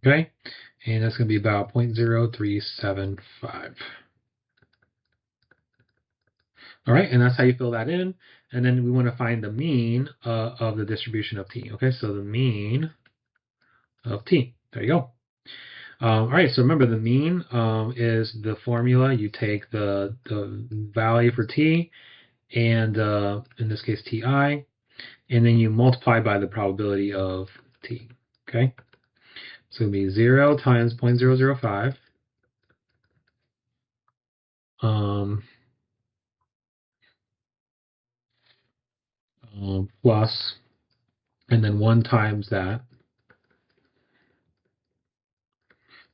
Okay, and that's going to be about 0.0375. All right, and that's how you fill that in. And then we want to find the mean of the distribution of t. Okay, so the mean of t. There you go. All right, so remember the mean is the formula. You take the value for t, and in this case ti, and then you multiply by the probability of t. Okay, so it'll be 0 times 0.005 plus, and then 1 times that,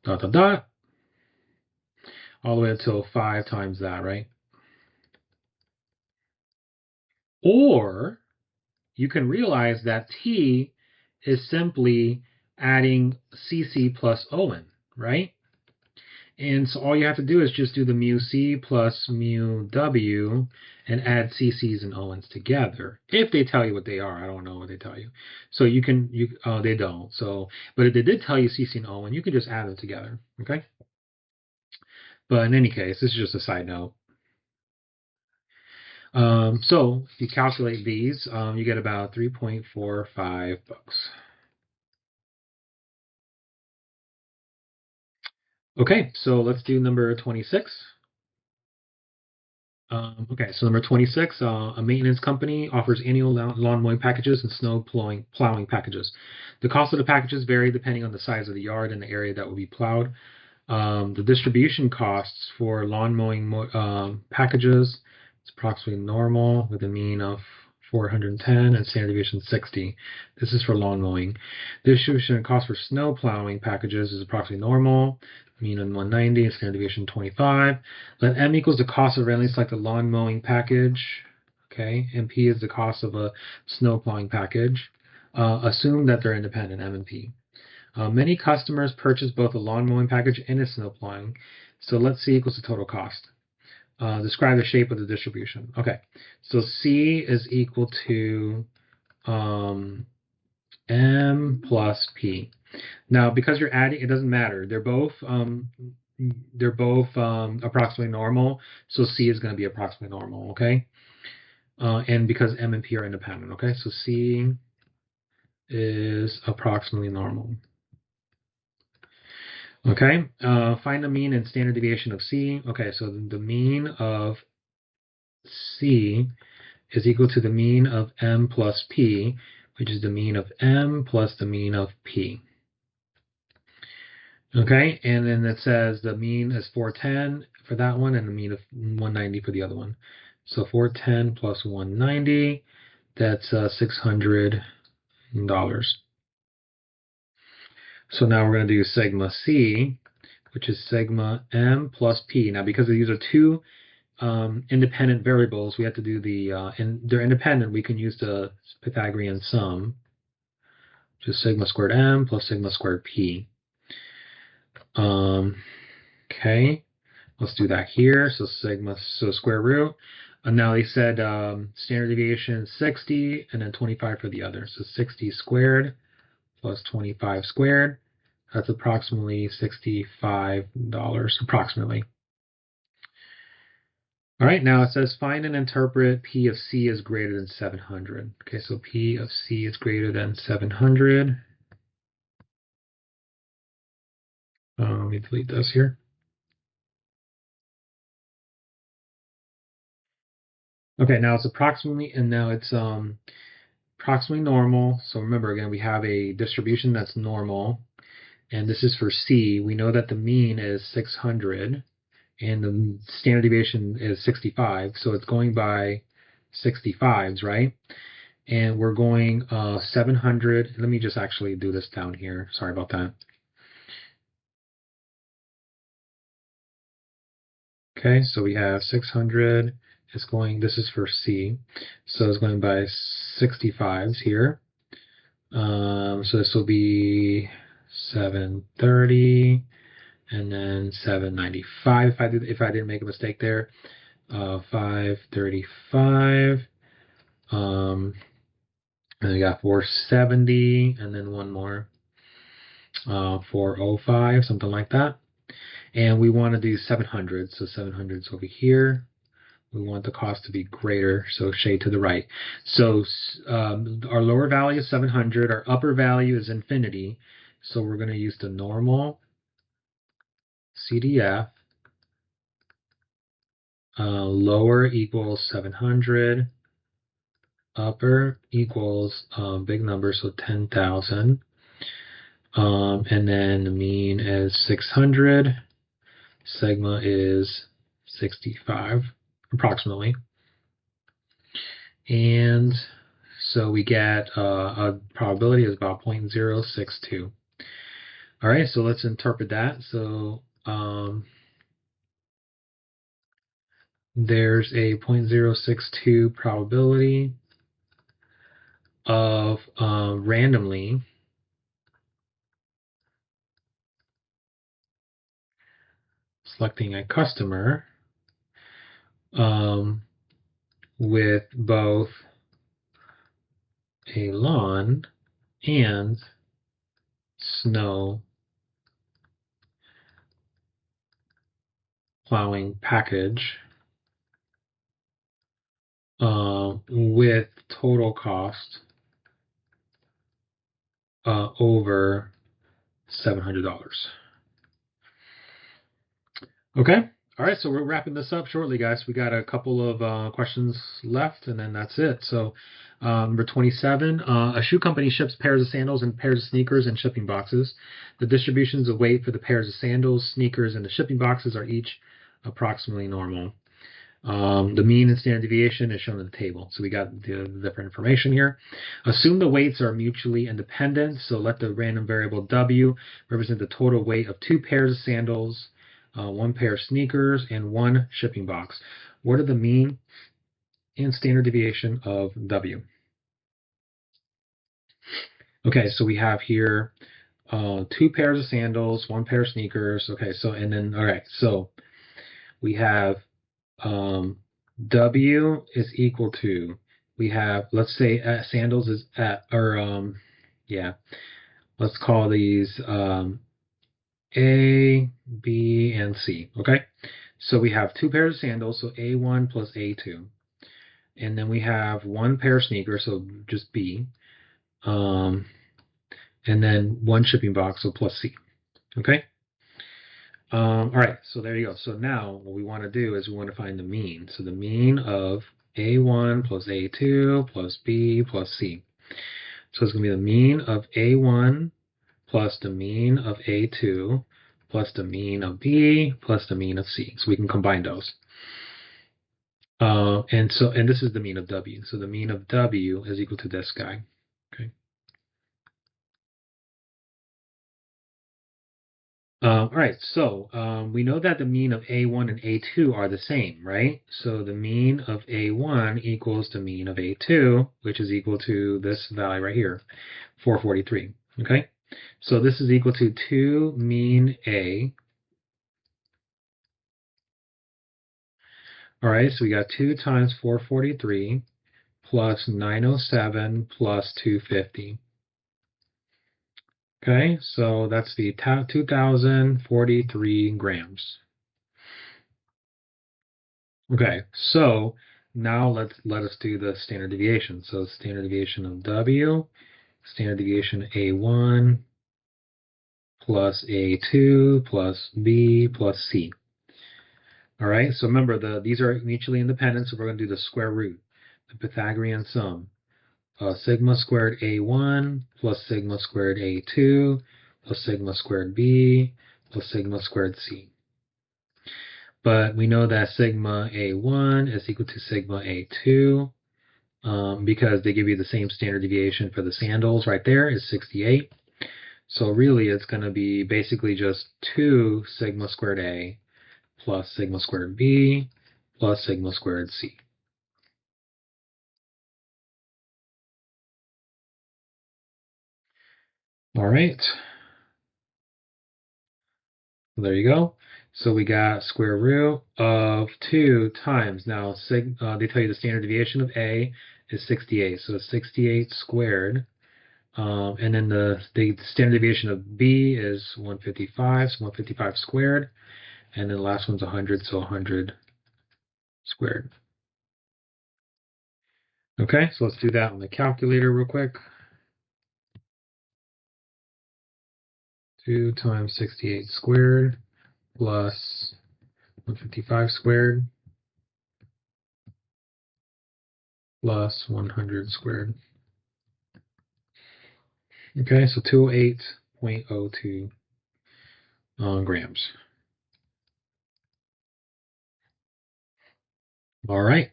dot, dot, dot, all the way until 5 times that, right? Or you can realize that t is simply adding cc plus on, right? And so all you have to do is just do the mu c plus mu w and add cc's and owns together. If they tell you what they are, I don't know what they tell you. So you can, they don't. So, but if they did tell you cc and owen, you can just add them together, okay? But in any case, this is just a side note. So if you calculate these, you get about $3.45. Okay, so let's do number 26. Okay, so number 26, a maintenance company offers annual lawn mowing packages and snow plowing packages. The cost of the packages vary depending on the size of the yard and the area that will be plowed. The distribution costs for lawn mowing packages is approximately normal with a mean of 410 and standard deviation 60. This is for lawn mowing. Distribution cost for snow plowing packages is approximately normal, mean of 190 and standard deviation 25. Let M equals the cost of randomly selected lawn mowing package. Okay, and P is the cost of a snow plowing package. Assume that they're independent, M and P. Many customers purchase both a lawn mowing package and a snow plowing. So let's C equals the total cost. Describe the shape of the distribution. Okay, so C is equal to M plus P. Now, because you're adding, it doesn't matter. They're both approximately normal, so C is going to be approximately normal. Okay, and because M and P are independent. Okay, so C is approximately normal. Okay, find the mean and standard deviation of C. Okay, so the mean of C is equal to the mean of M plus P, which is the mean of M plus the mean of P. Okay, and then it says the mean is 410 for that one and the mean of 190 for the other one. So 410 plus 190, that's $600. So now we're going to do sigma C, which is sigma M plus P. Now, because these are two independent variables, we have to do the, and they're independent, we can use the Pythagorean sum, which is sigma squared M plus sigma squared P. Okay, let's do that here. So sigma, so square root. And now they said standard deviation 60 and then 25 for the other. So 60 squared plus 25 squared. That's approximately $65, approximately. All right, now it says find and interpret P of C is greater than 700. Okay, so P of C is greater than 700. Let me delete this here. Okay, now it's approximately, and now it's approximately normal. So remember, again, we have a distribution that's normal, and this is for C. We know that the mean is 600, and the standard deviation is 65, so it's going by 65s, right? And we're going 700. Let me just actually do this down here. Sorry about that. Okay, so we have 600. It's going, this is for C. So it's going by 65s here. So this will be 730 and then 795 if I didn't make a mistake there. 535. And we got 470 and then one more. 405, something like that. And we want to do 700. So 700 is over here. We want the cost to be greater, so shade to the right. So our lower value is 700. Our upper value is infinity. So we're going to use the normal CDF. Lower equals 700. Upper equals big number, so 10,000. And then the mean is 600. Sigma is 65, approximately. And so we get a probability is about 0.062. All right, so let's interpret that. So there's a 0.062 probability of randomly selecting a customer with both a lawn and snow plowing package with total cost over $700. Okay. All right. So we're wrapping this up shortly, guys. We got a couple of questions left, and then that's it. So number 27, a shoe company ships pairs of sandals and pairs of sneakers in shipping boxes. The distributions of weight for the pairs of sandals, sneakers, and the shipping boxes are each approximately normal. The mean and standard deviation is shown in the table. So we got the different information here. Assume the weights are mutually independent. So let the random variable W represent the total weight of 2 pairs of sandals, 1 pair of sneakers, and 1 shipping box. What are the mean and standard deviation of W? Okay, so we have here 2 pairs of sandals, 1 pair of sneakers. Okay, so and then all right, so we have W is equal to, we have, let's say sandals is at, or yeah, let's call these A, B, and C, okay? So we have 2 pairs of sandals, so A1 plus A2. And then we have 1 pair of sneakers, so just B. And then 1 shipping box, so plus C, okay? All right, so there you go. So now what we want to do is we want to find the mean. So the mean of A1 plus A2 plus B plus C. So it's going to be the mean of A1 plus the mean of A2 plus the mean of B plus the mean of C. So we can combine those. And this is the mean of W. So the mean of W is equal to this guy. Okay. All right, so we know that the mean of A1 and A2 are the same, right? So the mean of A1 equals the mean of A2, which is equal to this value right here, 443, okay? So this is equal to 2 mean A. All right, so we got 2 times 443 plus 907 plus 250. Okay, so that's the 2,043 grams. Okay, so now let us do the standard deviation. So standard deviation of W, standard deviation A1 plus A2 plus B plus C. All right, so remember these are mutually independent, so we're going to do the square root, the Pythagorean sum. Sigma squared A1 plus sigma squared A2 plus sigma squared B plus sigma squared C. But we know that sigma A1 is equal to sigma A2 because they give you the same standard deviation for the sandals right there is 68. So really it's going to be basically just 2 sigma squared A plus sigma squared B plus sigma squared C. All right. There you go. So we got square root of 2 times. Now, they tell you the standard deviation of A is 68. So it's 68 squared. And then the standard deviation of B is 155. So 155 squared. And then the last one's 100. So 100 squared. Okay, so let's do that on the calculator real quick. 2 times 68 squared plus 155 squared plus 100 squared. Okay, so 208.02 grams. All right.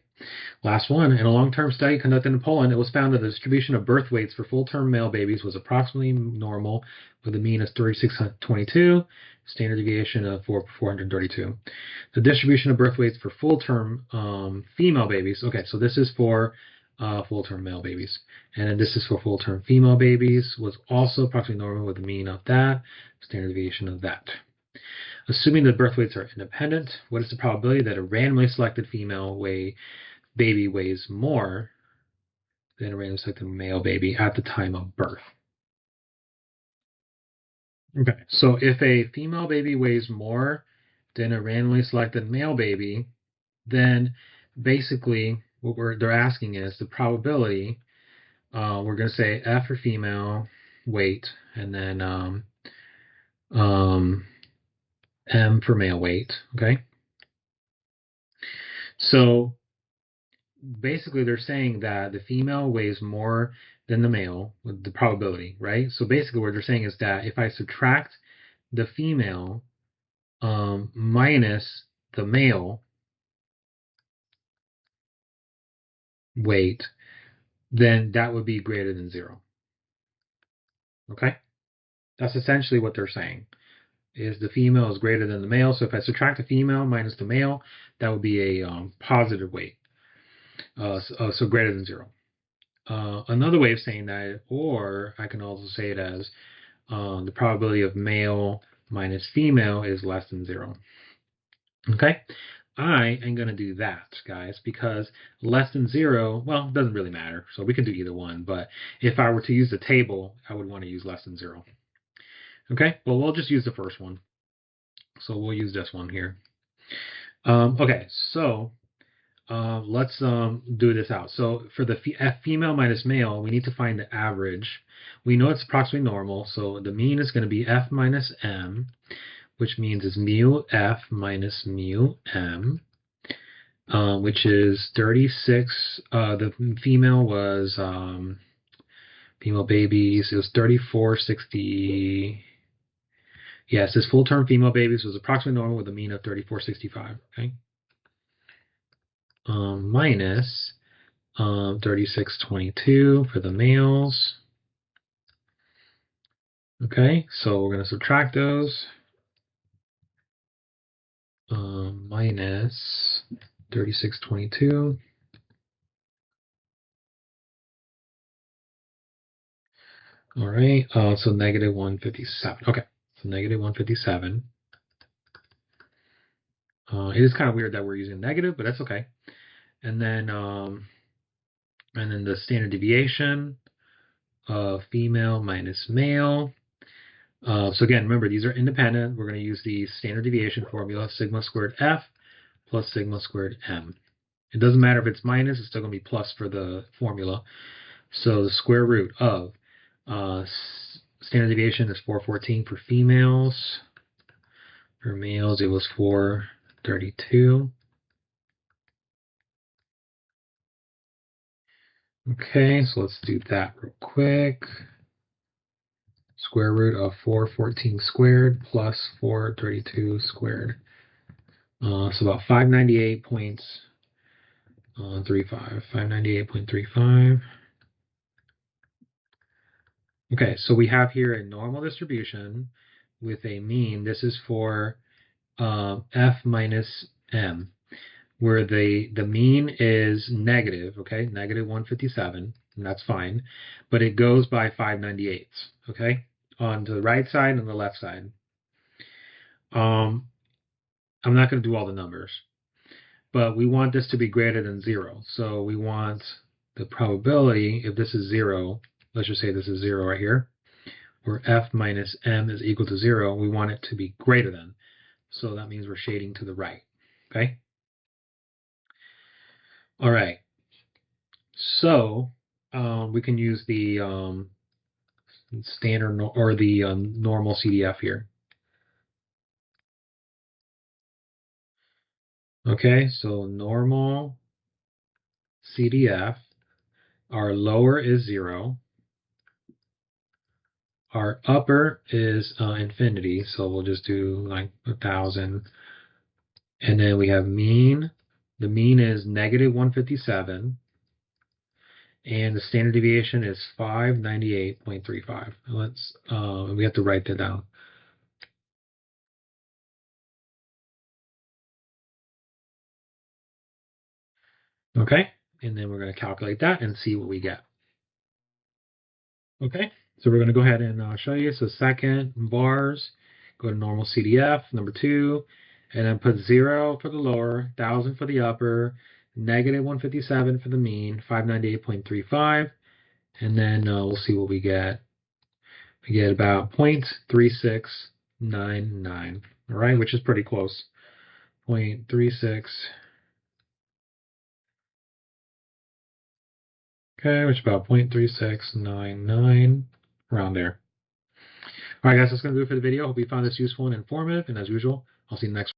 Last one. In a long-term study conducted in Poland, it was found that the distribution of birth weights for full-term male babies was approximately normal, with a mean of 3622, standard deviation of 432. The distribution of birth weights for full-term female babies. Okay, so this is for full-term male babies, and then this is for full-term female babies. Was also approximately normal, with a mean of that, standard deviation of that. Assuming that birth weights are independent, what is the probability that a randomly selected female baby weighs more than a randomly selected male baby at the time of birth? Okay, so if a female baby weighs more than a randomly selected male baby, then basically what they're asking is the probability. We're going to say F for female weight, and then M for male weight. Okay, so basically they're saying that the female weighs more than the male with the probability, right? So basically what they're saying is that if I subtract the female minus the male weight, then that would be greater than 0. Okay? That's essentially what they're saying, is the female is greater than the male. So if I subtract the female minus the male, that would be a positive weight. So greater than 0. Another way of saying that, or I can also say it as the probability of male minus female is less than 0. Okay? I am going to do that, guys, because less than 0, well, it doesn't really matter. So we can do either one. But if I were to use the table, I would want to use less than 0. Okay? Well, we'll just use the first one. So we'll use this one here. Okay, so let's do this out. So for the female minus male, we need to find the average. We know it's approximately normal, so the mean is going to be F minus M, which means it's mu F minus mu M, which is 36. The female was female babies. It was 3460. Yes, this full-term female babies was approximately normal with a mean of 3465. Okay. Minus 3622 for the males. Okay, so we're going to subtract those. Minus 3622. All right, so negative 157. Okay, so negative 157. It is kind of weird that we're using negative, but that's okay. And then the standard deviation of female minus male. So again, remember, these are independent. We're going to use the standard deviation formula, sigma squared F plus sigma squared M. It doesn't matter if it's minus, it's still going to be plus for the formula. So the square root of standard deviation is 414 for females. For males, it was 432. Okay, so let's do that real quick. Square root of 414 squared plus 432 squared. So about 598.35. 598.35. Okay, so we have here a normal distribution with a mean. This is for F minus M, where the mean is negative, okay, negative 157, and that's fine, but it goes by 598, okay? on the right side and the left side. I'm not going to do all the numbers, but we want this to be greater than 0. So we want the probability, if this is 0, let's just say this is 0 right here, where f minus m is equal to 0, we want it to be greater than. So that means we're shading to the right. Okay? All right. So we can use the standard or the normal CDF here. Okay, so normal CDF, our lower is 0. Our upper is infinity, so we'll just do like 1,000. And then we have mean. The mean is negative 157. And the standard deviation is 598.35. Let's we have to write that down. Okay, and then we're going to calculate that and see what we get. Okay, so we're going to go ahead and show you. So second bars, go to normal CDF, number 2, and then put 0 for the lower, 1,000 for the upper, negative 157 for the mean, 598.35, and then we'll see what we get. We get about 0.3699, all right, which is pretty close. 0.36. Okay, which is about 0.3699, around there. All right, guys, that's going to do it for the video. Hope you found this useful and informative. And as usual, I'll see you next